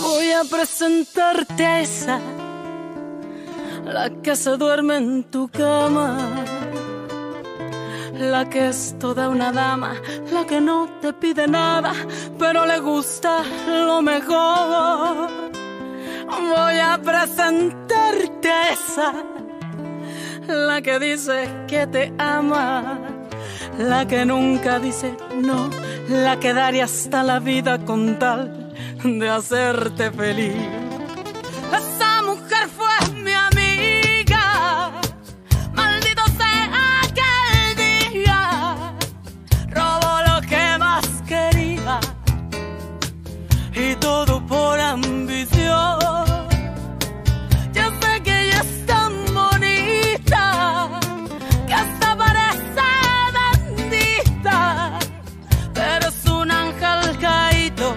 Voy a presentarte a esa, la que se duerme en tu cama, la que es toda una dama, la que no te pide nada, pero le gusta lo mejor. Voy a presentarte a esa, la que dice que te ama, la que nunca dice no, la que daría hasta la vida con tal de hacerte feliz. Esa mujer fue mi amiga, maldito sea aquel día, robó lo que más quería y todo por ambición. Yo sé que ella es tan bonita que hasta parece bendita, pero es un ángel caído.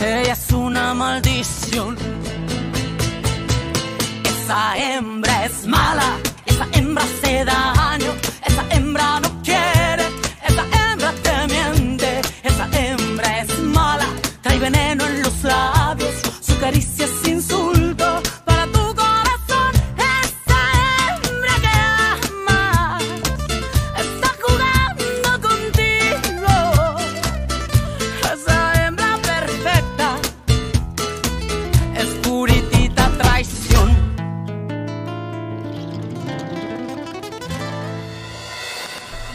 Ella es una maldición. Esa hembra es mala, esa hembra hace daño, esa hembra no quiere, esa hembra te miente, esa hembra es mala, trae veneno en los labios, su caricia es insulto para tu corazón. Esa hembra que amas está jugando contigo, esa hembra perfecta es puritita traición.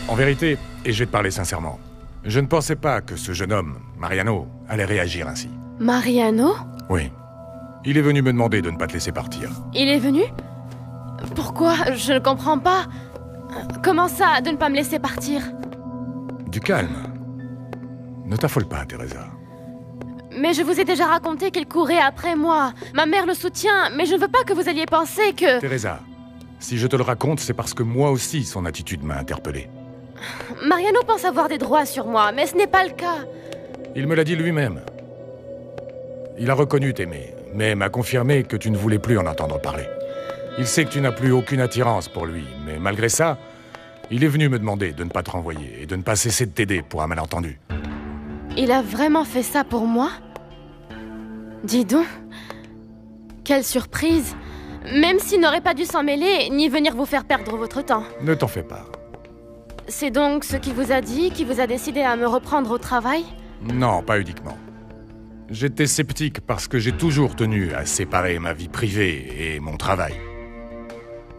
En vérité, et je vais te parler sincèrement, je ne pensais pas que ce jeune homme, Mariano, allait réagir ainsi. Mariano? Oui. Il est venu me demander de ne pas te laisser partir. Il est venu? Pourquoi? Je ne comprends pas. Comment ça, de ne pas me laisser partir? Du calme. Ne t'affole pas, Teresa. Mais je vous ai déjà raconté qu'il courait après moi. Ma mère le soutient, mais je ne veux pas que vous alliez penser que... Teresa, si je te le raconte, c'est parce que moi aussi, son attitude m'a interpellé. Mariano pense avoir des droits sur moi, mais ce n'est pas le cas. Il me l'a dit lui-même. Il a reconnu t'aimer, mais m'a confirmé que tu ne voulais plus en entendre parler. Il sait que tu n'as plus aucune attirance pour lui, mais malgré ça, il est venu me demander de ne pas te renvoyer et de ne pas cesser de t'aider pour un malentendu. Il a vraiment fait ça pour moi? Dis donc. Quelle surprise. Même s'il n'aurait pas dû s'en mêler, ni venir vous faire perdre votre temps. Ne t'en fais pas. C'est donc ce qu'il vous a dit, qui vous a décidé à me reprendre au travail? Non, pas uniquement. J'étais sceptique parce que j'ai toujours tenu à séparer ma vie privée et mon travail.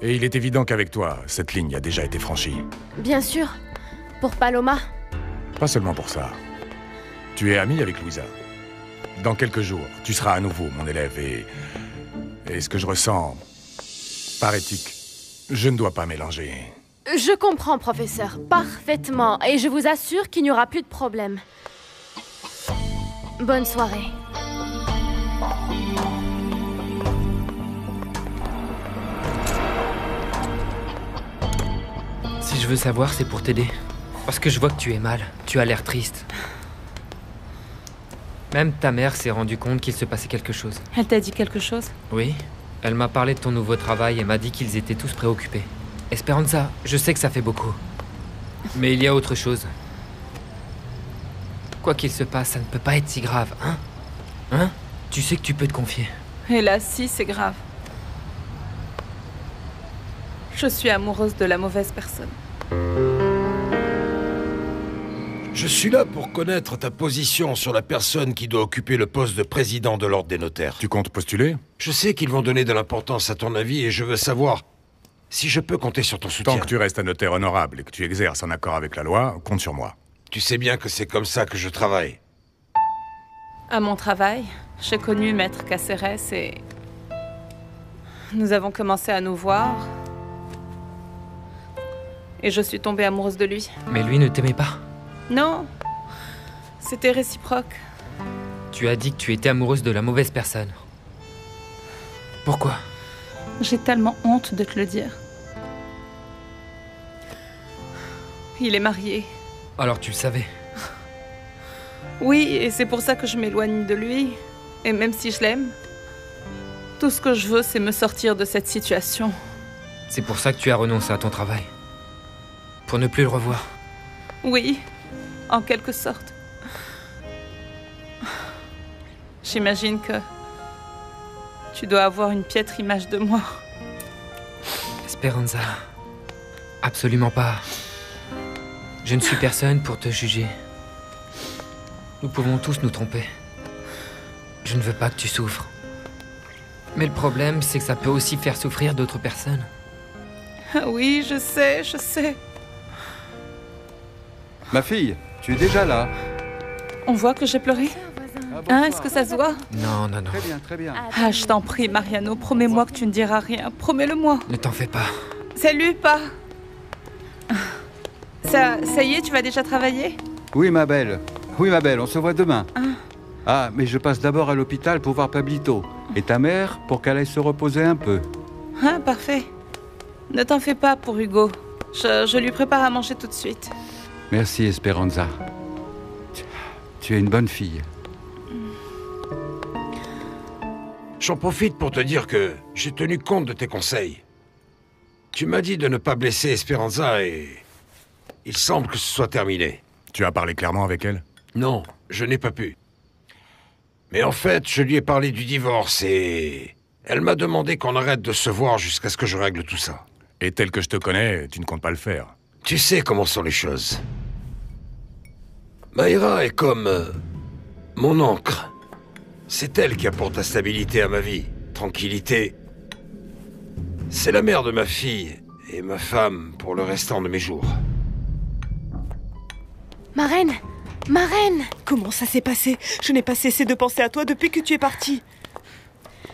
Et il est évident qu'avec toi, cette ligne a déjà été franchie. Bien sûr. Pour Paloma. Pas seulement pour ça. Tu es ami avec Louisa. Dans quelques jours, tu seras à nouveau mon élève et ce que je ressens, par éthique, je ne dois pas mélanger. Je comprends, professeur, parfaitement. Et je vous assure qu'il n'y aura plus de problème. Bonne soirée. Si je veux savoir, c'est pour t'aider. Parce que je vois que tu es mal. Tu as l'air triste. Même ta mère s'est rendue compte qu'il se passait quelque chose. Elle t'a dit quelque chose? Oui. Elle m'a parlé de ton nouveau travail et m'a dit qu'ils étaient tous préoccupés. Esperanza, je sais que ça fait beaucoup. Mais il y a autre chose. Quoi qu'il se passe, ça ne peut pas être si grave, hein? Hein? Tu sais que tu peux te confier. Hélas, si, c'est grave. Je suis amoureuse de la mauvaise personne. Je suis là pour connaître ta position sur la personne qui doit occuper le poste de président de l'Ordre des notaires. Tu comptes postuler? Je sais qu'ils vont donner de l'importance à ton avis et je veux savoir si je peux compter sur ton soutien. Tant que tu restes un notaire honorable et que tu exerces en accord avec la loi, compte sur moi. Tu sais bien que c'est comme ça que je travaille. À mon travail, j'ai connu Maître Caceres et... nous avons commencé à nous voir. Et je suis tombée amoureuse de lui. Mais lui ne t'aimait pas? Non, c'était réciproque. Tu as dit que tu étais amoureuse de la mauvaise personne. Pourquoi? J'ai tellement honte de te le dire. Il est marié. Alors tu le savais? Oui, et c'est pour ça que je m'éloigne de lui. Et même si je l'aime, tout ce que je veux, c'est me sortir de cette situation. C'est pour ça que tu as renoncé à ton travail? pour ne plus le revoir. Oui, en quelque sorte. J'imagine que tu dois avoir une piètre image de moi. Esperanza, absolument pas. Je ne suis personne pour te juger. Nous pouvons tous nous tromper. Je ne veux pas que tu souffres. Mais le problème, c'est que ça peut aussi faire souffrir d'autres personnes. Oui, je sais, je sais. Ma fille, tu es déjà là. On voit que j'ai pleuré. Hein, est-ce que ça se voit? Non, non, non. Très bien, très bien. Ah, je t'en prie, Mariano, promets-moi que tu ne diras rien. Promets-le-moi. Ne t'en fais pas. Salut, pas. Ça y est, tu vas déjà travailler? Oui, ma belle. Oui, ma belle, on se voit demain. Ah, mais je passe d'abord à l'hôpital pour voir Pablito. Et ta mère, pour qu'elle aille se reposer un peu. Ah, parfait. Ne t'en fais pas pour Hugo. Je lui prépare à manger tout de suite. Merci, Esperanza. Tu es une bonne fille. J'en profite pour te dire que j'ai tenu compte de tes conseils. Tu m'as dit de ne pas blesser Esperanza et... il semble que ce soit terminé. Tu as parlé clairement avec elle? Non, je n'ai pas pu. Mais en fait, je lui ai parlé du divorce et... elle m'a demandé qu'on arrête de se voir jusqu'à ce que je règle tout ça. Et tel que je te connais, tu ne comptes pas le faire. Tu sais comment sont les choses. Mayra est comme... mon encre. C'est elle qui apporte la stabilité à ma vie, tranquillité. C'est la mère de ma fille et ma femme pour le restant de mes jours. Ma reine! Ma reine! Comment ça s'est passé? Je n'ai pas cessé de penser à toi depuis que tu es partie.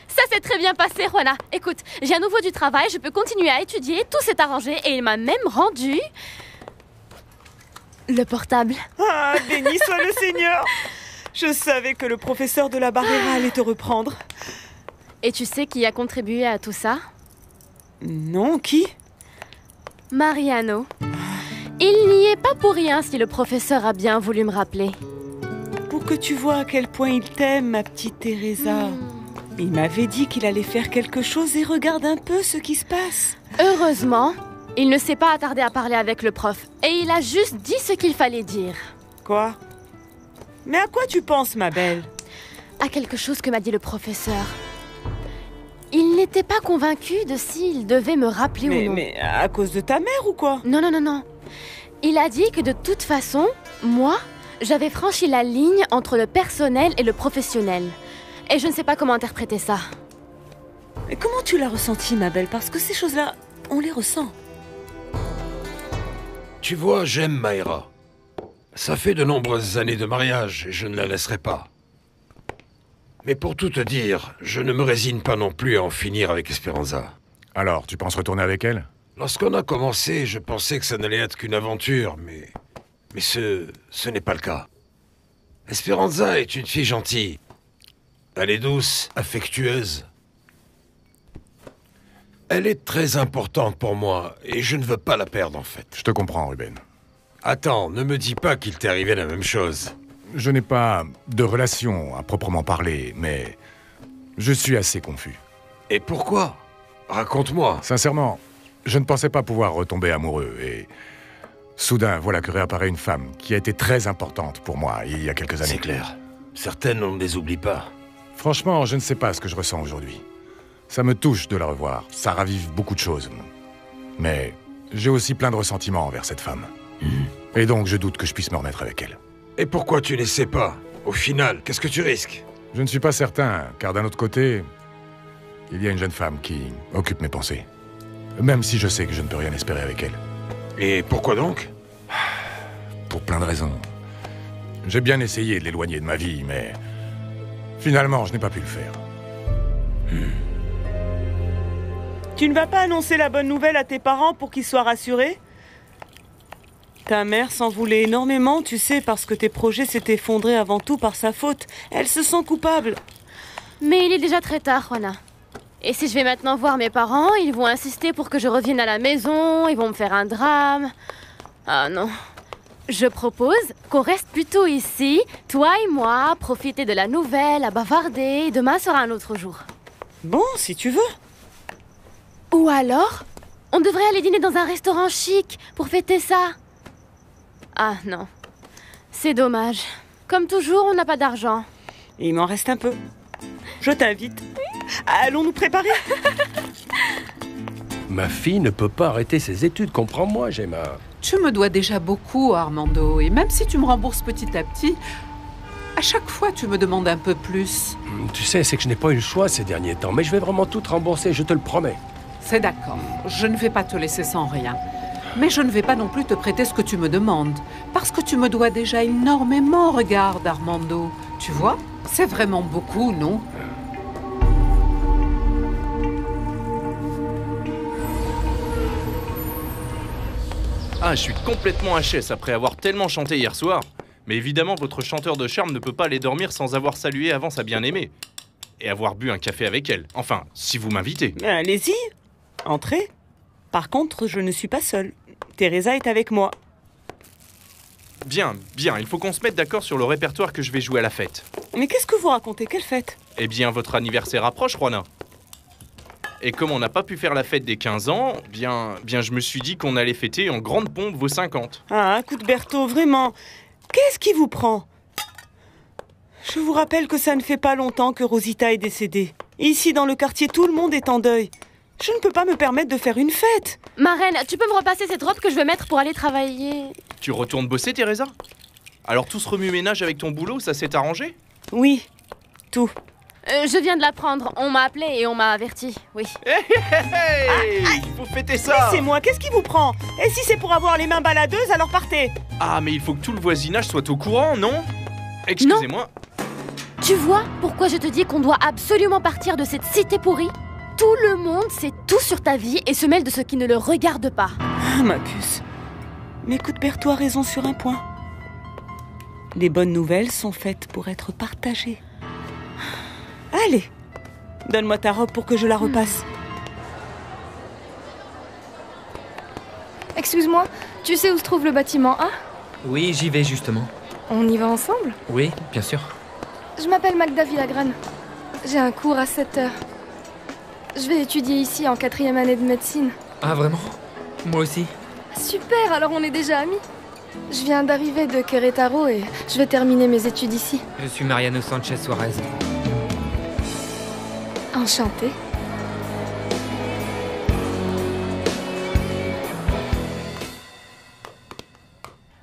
Ça s'est très bien passé, Juana. Écoute, j'ai à nouveau du travail, je peux continuer à étudier, tout s'est arrangé et il m'a même rendu... le portable. Ah, béni soit le Seigneur! Je savais que le professeur de la Barrera allait te reprendre. Et tu sais qui a contribué à tout ça? Non, qui? Mariano. Il n'y est pas pour rien si le professeur a bien voulu me rappeler. Pour que tu vois à quel point il t'aime, ma petite Teresa. Il m'avait dit qu'il allait faire quelque chose et regarde un peu ce qui se passe. Heureusement, il ne s'est pas attardé à parler avec le prof. Et il a juste dit ce qu'il fallait dire. Quoi? Mais à quoi tu penses, ma belle? À quelque chose que m'a dit le professeur. Il n'était pas convaincu de s'il devait me rappeler ou non. Mais à cause de ta mère ou quoi? Non, non, non, non. Il a dit que de toute façon, moi, j'avais franchi la ligne entre le personnel et le professionnel. Et je ne sais pas comment interpréter ça. Mais comment tu l'as ressenti, ma belle? Parce que ces choses-là, on les ressent. Tu vois, j'aime Mayra. Ça fait de nombreuses années de mariage et je ne la laisserai pas. Mais pour tout te dire, je ne me résigne pas non plus à en finir avec Esperanza. Alors, tu penses retourner avec elle? Lorsqu'on a commencé, je pensais que ça n'allait être qu'une aventure, mais ce n'est pas le cas. Esperanza est une fille gentille. Elle est douce, affectueuse. Elle est très importante pour moi, et je ne veux pas la perdre, en fait. Je te comprends, Ruben. Attends, ne me dis pas qu'il t'est arrivé la même chose. Je n'ai pas de relation à proprement parler, mais je suis assez confus. Et pourquoi? Raconte-moi. Sincèrement, je ne pensais pas pouvoir retomber amoureux, et... soudain, voilà que réapparaît une femme qui a été très importante pour moi il y a quelques années. C'est clair. Certaines, on ne les oublie pas. Franchement, je ne sais pas ce que je ressens aujourd'hui. Ça me touche de la revoir, ça ravive beaucoup de choses. Mais j'ai aussi plein de ressentiments envers cette femme. Et donc, je doute que je puisse me remettre avec elle. Et pourquoi tu n'essaies pas? Au final, qu'est-ce que tu risques? Je ne suis pas certain, car d'un autre côté, il y a une jeune femme qui occupe mes pensées. Même si je sais que je ne peux rien espérer avec elle. Et pourquoi donc? Pour plein de raisons. J'ai bien essayé de l'éloigner de ma vie, mais... finalement, je n'ai pas pu le faire. Tu ne vas pas annoncer la bonne nouvelle à tes parents pour qu'ils soient rassurés? Ta mère s'en voulait énormément, tu sais, parce que tes projets s'étaient effondrés avant tout par sa faute. Elle se sent coupable. Mais il est déjà très tard, Juana. Et si je vais maintenant voir mes parents, ils vont insister pour que je revienne à la maison, ils vont me faire un drame. Ah non. Je propose qu'on reste plutôt ici, toi et moi, profiter de la nouvelle, à bavarder. Demain sera un autre jour. Bon, si tu veux. Ou alors, On devrait aller dîner dans un restaurant chic pour fêter ça. Ah non, c'est dommage. Comme toujours, on n'a pas d'argent. Il m'en reste un peu. Je t'invite. Allons nous préparer. Ma fille ne peut pas arrêter ses études, comprends-moi, Gemma. Tu me dois déjà beaucoup, Armando, et même si tu me rembourses petit à petit, à chaque fois tu me demandes un peu plus. Tu sais, c'est que je n'ai pas eu le choix ces derniers temps, mais je vais vraiment tout te rembourser, je te le promets. C'est d'accord, je ne vais pas te laisser sans rien. Mais je ne vais pas non plus te prêter ce que tu me demandes, parce que tu me dois déjà énormément, regarde, Armando. Tu vois, c'est vraiment beaucoup, non ? Ah, je suis complètement HS après avoir tellement chanté hier soir. Mais évidemment, votre chanteur de charme ne peut pas aller dormir sans avoir salué avant sa bien-aimée. Et avoir bu un café avec elle. Enfin, si vous m'invitez. Allez-y, entrez. Par contre, je ne suis pas seule. Teresa est avec moi. Bien, il faut qu'on se mette d'accord sur le répertoire que je vais jouer à la fête. Mais qu'est-ce que vous racontez? Quelle fête? Eh bien, votre anniversaire approche, Juana. Et comme on n'a pas pu faire la fête des 15 ans, bien je me suis dit qu'on allait fêter en grande pompe vos 50. Ah, Cuthberto, vraiment. Qu'est-ce qui vous prend? Je vous rappelle que ça ne fait pas longtemps que Rosita est décédée. Ici, dans le quartier, tout le monde est en deuil. Je ne peux pas me permettre de faire une fête. Ma reine, tu peux me repasser cette robe que je vais mettre pour aller travailler? Tu retournes bosser, Teresa? Alors tout ce remue-ménage avec ton boulot, ça s'est arrangé? Oui, tout. Je viens de l'apprendre. On m'a appelé et on m'a averti, oui. Hey, il faut fêter ça! Laissez-moi, qu'est-ce qui vous prend? Et si c'est pour avoir les mains baladeuses, alors partez! Ah, mais il faut que tout le voisinage soit au courant, non? Excusez-moi. Tu vois pourquoi je te dis qu'on doit absolument partir de cette cité pourrie? Tout le monde sait tout sur ta vie et se mêle de ce qui ne le regarde pas. Ah, ma puce. Mais Cuthberto a raison sur un point. Les bonnes nouvelles sont faites pour être partagées. Allez, donne-moi ta robe pour que je la repasse. Excuse-moi, tu sais où se trouve le bâtiment A? Oui, j'y vais justement. On y va ensemble? Oui, bien sûr. Je m'appelle Magda Villagrane. J'ai un cours à 7h. Je vais étudier ici en 4e année de médecine. Ah vraiment? Moi aussi. Super, alors on est déjà amis. Je viens d'arriver de Querétaro et je vais terminer mes études ici. Je suis Mariano Sanchez Suarez. Enchantée.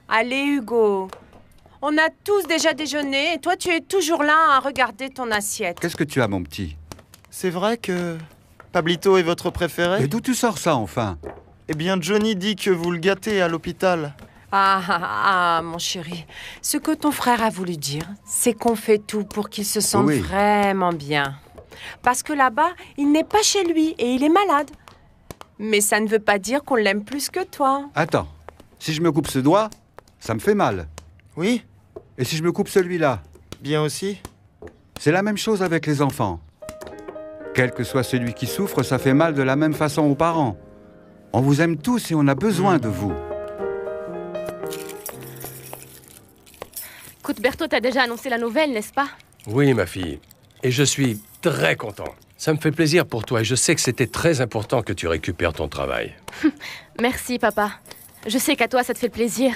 Allez Hugo, on a tous déjà déjeuné et toi tu es toujours là à regarder ton assiette. Qu'est-ce que tu as, mon petit? C'est vrai que Pablito est votre préféré? Mais d'où tu sors ça, enfin? Eh bien, Johnny dit que vous le gâtez à l'hôpital. Ah, mon chéri, ce que ton frère a voulu dire, c'est qu'on fait tout pour qu'il se sente vraiment bien. Parce que là-bas, il n'est pas chez lui et il est malade. Mais ça ne veut pas dire qu'on l'aime plus que toi. Attends, si je me coupe ce doigt, ça me fait mal. Oui. Et si je me coupe celui-là? Bien aussi. C'est la même chose avec les enfants. Quel que soit celui qui souffre, ça fait mal de la même façon aux parents. On vous aime tous et on a besoin de vous. Cuthberto t'a déjà annoncé la nouvelle, n'est-ce pas? Oui, ma fille. Et je suis très content. Ça me fait plaisir pour toi et je sais que c'était très important que tu récupères ton travail. Merci, papa. Je sais qu'à toi, ça te fait plaisir.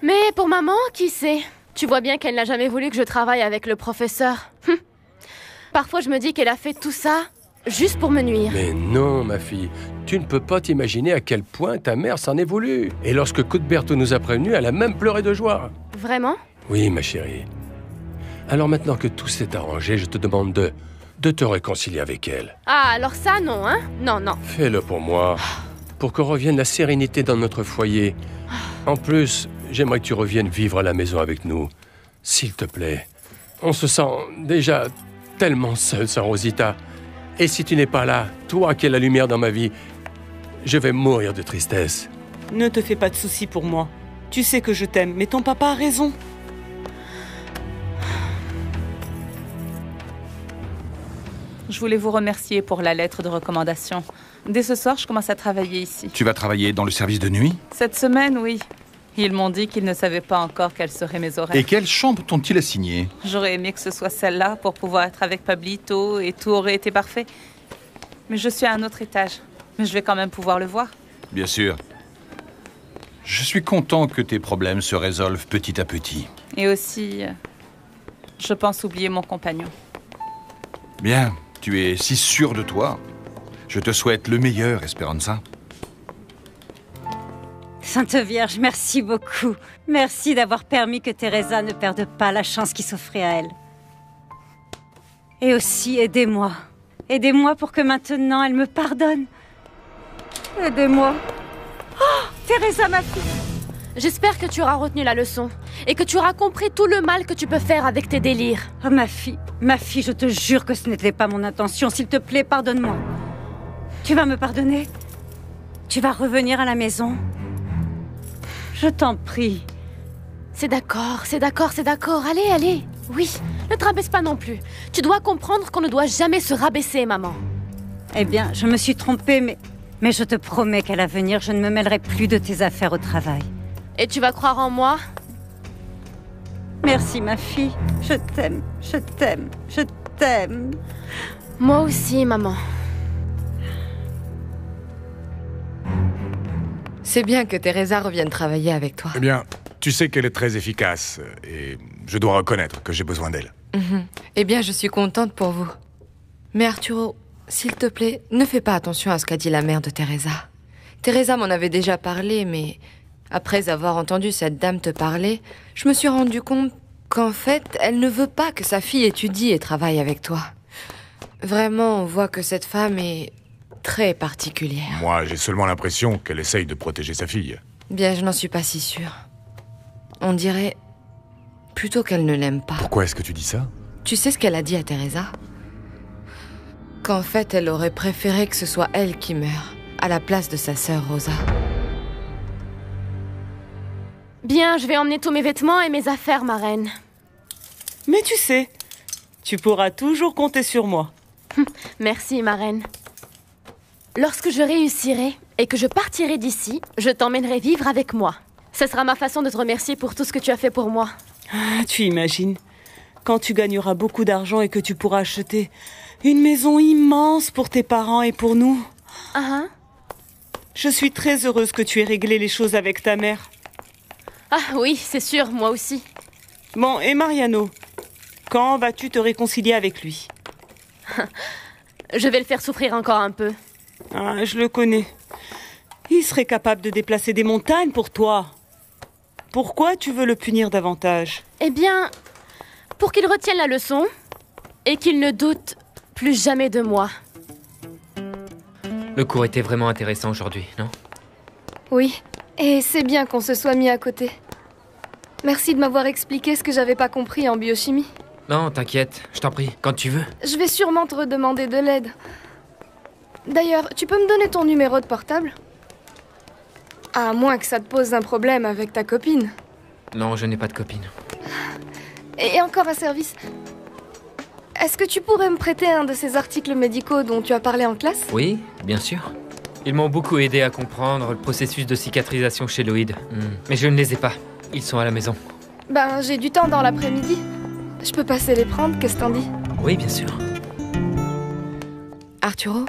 Mais pour maman, qui sait? Tu vois bien qu'elle n'a jamais voulu que je travaille avec le professeur. Parfois, je me dis qu'elle a fait tout ça juste pour me nuire. Mais non, ma fille. Tu ne peux pas t'imaginer à quel point ta mère s'en est voulu. Et lorsque Cuthberto nous a prévenus, elle a même pleuré de joie. Vraiment? Oui, ma chérie. Alors maintenant que tout s'est arrangé, je te demande de te réconcilier avec elle. Ah, alors ça, non, hein? Non. Fais-le pour moi, pour que revienne la sérénité dans notre foyer. En plus, j'aimerais que tu reviennes vivre à la maison avec nous. S'il te plaît. On se sent déjà tellement seul sans Rosita. Et si tu n'es pas là, toi qui es la lumière dans ma vie, je vais mourir de tristesse. Ne te fais pas de soucis pour moi. Tu sais que je t'aime, mais ton papa a raison. Je voulais vous remercier pour la lettre de recommandation. Dès ce soir, je commence à travailler ici. Tu vas travailler dans le service de nuit? Cette semaine, oui. Ils m'ont dit qu'ils ne savaient pas encore quelles seraient mes horaires. Et quelle chambre t'ont-ils assigné? J'aurais aimé que ce soit celle-là pour pouvoir être avec Pablito et tout aurait été parfait. Mais je suis à un autre étage. Mais je vais quand même pouvoir le voir. Bien sûr. Je suis content que tes problèmes se résolvent petit à petit. Et aussi, je pense oublier mon compagnon. Bien, tu es si sûr de toi. Je te souhaite le meilleur, Esperanza. Sainte Vierge, merci beaucoup. Merci d'avoir permis que Teresa ne perde pas la chance qui s'offrait à elle. Et aussi, aidez-moi. Aidez-moi pour que maintenant elle me pardonne. Aidez-moi. Oh, Teresa, ma fille. J'espère que tu auras retenu la leçon et que tu auras compris tout le mal que tu peux faire avec tes délires. Oh, ma fille, je te jure que ce n'était pas mon intention. S'il te plaît, pardonne-moi. Tu vas me pardonner? Tu vas revenir à la maison? Je t'en prie. C'est d'accord, c'est d'accord, c'est d'accord. Allez, allez. Oui, ne te rabaisse pas non plus. Tu dois comprendre qu'on ne doit jamais se rabaisser, maman. Eh bien, je me suis trompée, mais je te promets qu'à l'avenir, je ne me mêlerai plus de tes affaires au travail. Et tu vas croire en moi? Merci, ma fille. Je t'aime, je t'aime, je t'aime. Moi aussi, maman. C'est bien que Teresa revienne travailler avec toi. Eh bien, tu sais qu'elle est très efficace et je dois reconnaître que j'ai besoin d'elle. Eh bien, je suis contente pour vous. Mais Arturo, s'il te plaît, ne fais pas attention à ce qu'a dit la mère de Teresa. Teresa m'en avait déjà parlé, mais après avoir entendu cette dame te parler, je me suis rendu compte qu'en fait, elle ne veut pas que sa fille étudie et travaille avec toi. Vraiment, on voit que cette femme est très particulière. Moi, j'ai seulement l'impression qu'elle essaye de protéger sa fille. Bien, je n'en suis pas si sûre. On dirait plutôt qu'elle ne l'aime pas. Pourquoi est-ce que tu dis ça? Tu sais ce qu'elle a dit à Teresa? Qu'en fait, elle aurait préféré que ce soit elle qui meure, à la place de sa sœur Rosa. Bien, je vais emmener tous mes vêtements et mes affaires, ma reine. Mais tu sais, tu pourras toujours compter sur moi. Merci, ma reine. Lorsque je réussirai et que je partirai d'ici, je t'emmènerai vivre avec moi. Ce sera ma façon de te remercier pour tout ce que tu as fait pour moi. Ah, tu imagines, quand tu gagneras beaucoup d'argent et que tu pourras acheter une maison immense pour tes parents et pour nous. Je suis très heureuse que tu aies réglé les choses avec ta mère. Ah oui, c'est sûr, moi aussi. Bon, et Mariano, quand vas-tu te réconcilier avec lui? Je vais le faire souffrir encore un peu. Ah, je le connais. Il serait capable de déplacer des montagnes pour toi. Pourquoi tu veux le punir davantage? Eh bien, pour qu'il retienne la leçon et qu'il ne doute plus jamais de moi. Le cours était vraiment intéressant aujourd'hui, non? Oui, et c'est bien qu'on se soit mis à côté. Merci de m'avoir expliqué ce que j'avais pas compris en biochimie. Non, t'inquiète, je t'en prie, quand tu veux. Je vais sûrement te redemander de l'aide. D'ailleurs, tu peux me donner ton numéro de portable? À moins que ça te pose un problème avec ta copine. Non, je n'ai pas de copine. Et encore un service. Est-ce que tu pourrais me prêter un de ces articles médicaux dont tu as parlé en classe? Oui, bien sûr. Ils m'ont beaucoup aidé à comprendre le processus de cicatrisation chez Loïd. Mais je ne les ai pas. Ils sont à la maison. Ben, j'ai du temps dans l'après-midi. Je peux passer les prendre, qu'est-ce que t'en dis? Oui, bien sûr. Arturo,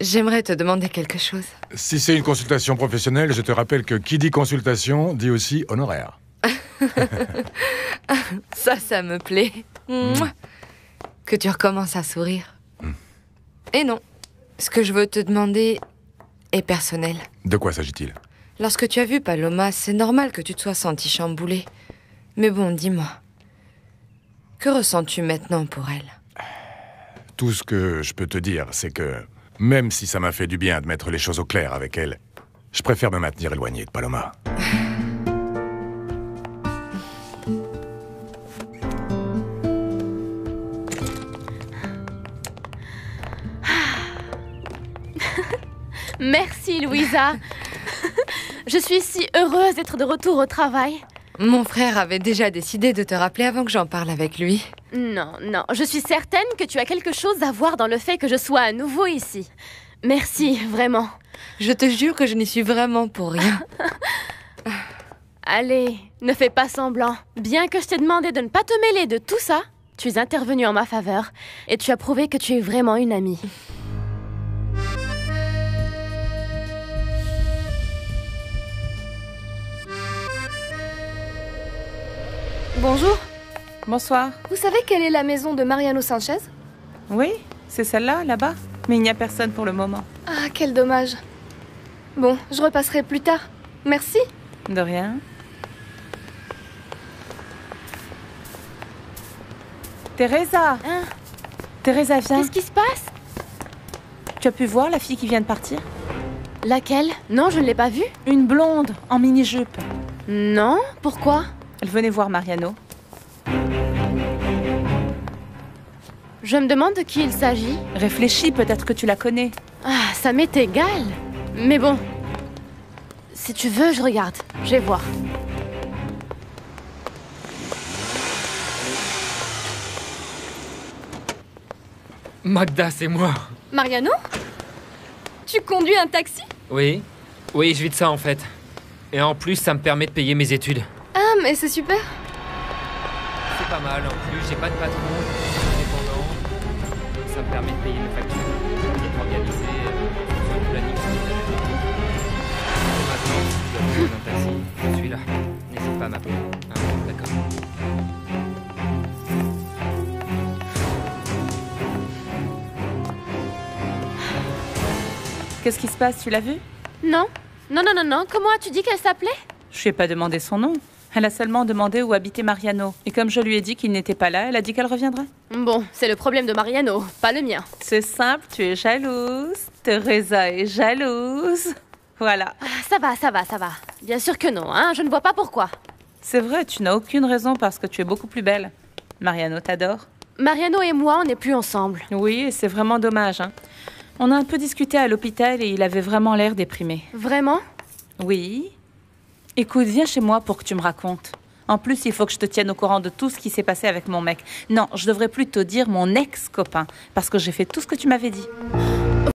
j'aimerais te demander quelque chose. Si c'est une consultation professionnelle, je te rappelle que qui dit consultation dit aussi honoraire. Ça me plaît. Mouah. Que tu recommences à sourire. Et non, ce que je veux te demander est personnel. De quoi s'agit-il? Lorsque tu as vu Paloma, c'est normal que tu te sois senti chamboulé. Mais bon, dis-moi, que ressens-tu maintenant pour elle? Tout ce que je peux te dire, c'est que même si ça m'a fait du bien de mettre les choses au clair avec elle, je préfère me maintenir éloigné de Paloma. Merci, Louisa. Je suis si heureuse d'être de retour au travail. Mon frère avait déjà décidé de te rappeler avant que j'en parle avec lui. Non, je suis certaine que tu as quelque chose à voir dans le fait que je sois à nouveau ici. Merci, vraiment. Je te jure que je n'y suis vraiment pour rien. Allez, ne fais pas semblant. Bien que je t'ai demandé de ne pas te mêler de tout ça, tu es intervenue en ma faveur et tu as prouvé que tu es vraiment une amie. Bonjour. Bonsoir. Vous savez quelle est la maison de Mariano Sanchez? Oui, c'est celle-là, là-bas. Mais il n'y a personne pour le moment. Ah, quel dommage. Bon, je repasserai plus tard. Merci. De rien. Teresa. Hein? Teresa, viens. Qu'est-ce qui se passe? Tu as pu voir la fille qui vient de partir? Laquelle? Non, je ne l'ai pas vue. Une blonde, en mini-jupe. Non, pourquoi? Elle venait voir Mariano. Je me demande de qui il s'agit. Réfléchis, peut-être que tu la connais. Ah, ça m'est égal. Mais bon, si tu veux, je regarde. Je vais voir. Magda, c'est moi. Mariano? Tu conduis un taxi? Oui. Oui, je vis de ça en fait. Et en plus, ça me permet de payer mes études. Ah, mais c'est super. C'est pas mal. En plus, j'ai pas de patron, je suis indépendant. Ça me permet de payer mes factures, d'être organisé sur le planning. Et maintenant, si tu as besoin d'un taxi, je suis là. N'hésite pas à m'appeler. Ah, d'accord. Qu'est-ce qui se passe, tu l'as vue? Non. Non. Comment as-tu dit qu'elle s'appelait? Je lui ai pas demandé son nom. Elle a seulement demandé où habitait Mariano. Et comme je lui ai dit qu'il n'était pas là, elle a dit qu'elle reviendrait. Bon, c'est le problème de Mariano, pas le mien. C'est simple, tu es jalouse. Teresa est jalouse. Voilà. Ah, ça va. Bien sûr que non, hein, je ne vois pas pourquoi. C'est vrai, tu n'as aucune raison parce que tu es beaucoup plus belle. Mariano t'adore. Mariano et moi, on n'est plus ensemble. Oui, et c'est vraiment dommage, hein. On a un peu discuté à l'hôpital et il avait vraiment l'air déprimé. Vraiment? Oui. Écoute, viens chez moi pour que tu me racontes. En plus, il faut que je te tienne au courant de tout ce qui s'est passé avec mon mec. Non, je devrais plutôt dire mon ex-copain, parce que j'ai fait tout ce que tu m'avais dit.